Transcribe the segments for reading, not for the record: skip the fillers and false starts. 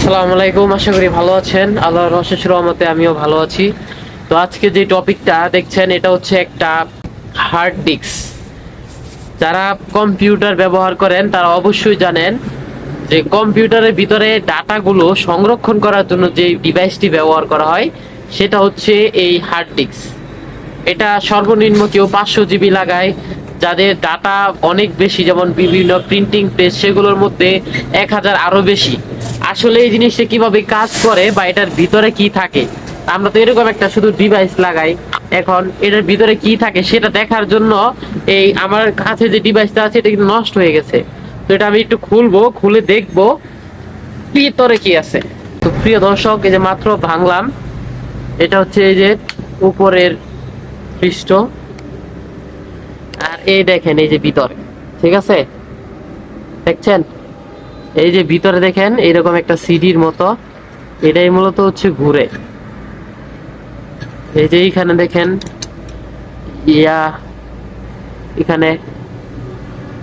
আসসালামু আলাইকুম, আশা করি ভালো আছেন। আল্লাহর অশেষ রহমতে আমিও ভালো আছি। তো আজকে যে টপিকটা দেখছেন এটা হচ্ছে একটা হার্ড ডিস্ক। যারা কম্পিউটার ব্যবহার করেন তারা অবশ্যই জানেন যে কম্পিউটারের ভিতরে ডাটাগুলো সংরক্ষণ করার জন্য যে ডিভাইসটি ব্যবহার করা হয় সেটা হচ্ছে এই হার্ড ডিস্ক। এটা সর্বনিম্ন কেউ 500 জিবি লাগায়, যাদের ডাটা অনেক বেশি, যেমন বিভিন্ন প্রিন্টিং প্রেস সেগুলোর মধ্যে 1000 আরো বেশি। আসলে এই জিনিসটা কিভাবে কাজ করে বা এটার ভিতরে কি থাকে, আমরা তো এরকম একটা শুধু ডিভাইস লাগাই। এখন এটার ভিতরে কি থাকে সেটা দেখার জন্য এই আমার কাছে যে ডিভাইসটা আছে এটা কিন্তু নষ্ট হয়ে গেছে। তো এটা আমি একটু খুলবো, খুলে দেখবো ভিতরে কি আছে। তো প্রিয় দর্শক, এই যে মাত্র ভাঙলাম, এটা হচ্ছে এই যে উপরের পৃষ্ঠ, আর এই দেখেন এই যে ভিতরে, ঠিক আছে, দেখছেন এই যে ভিতরে দেখেন এইরকম একটা সিডির মতো, এটাই মূলত হচ্ছে ঘুরে। এই যে এইখানে দেখেন ইয়া, এখানে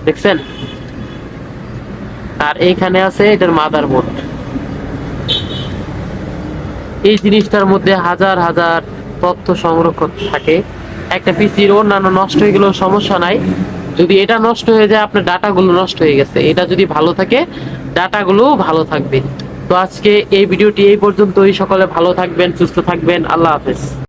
দেখছেন, আর এইখানে আছে এটার মাদারবোর্ড। এই জিনিসটার মধ্যে হাজার হাজার তথ্য সংরক্ষণ থাকে। একটা পিসির অন্যান্য নষ্ট হয়ে গেলেও সমস্যা নাই, যদি এটা নষ্ট হয়ে যায় আপনার ডাটাগুলো নষ্ট হয়ে গেছে, এটা যদি ভালো থাকে ডাটাগুলো ভালো থাকবে। তো আজকে এই ভিডিওটি এই পর্যন্তই। সকলে ভালো থাকবেন, সুস্থ থাকবেন, আল্লাহ হাফেজ।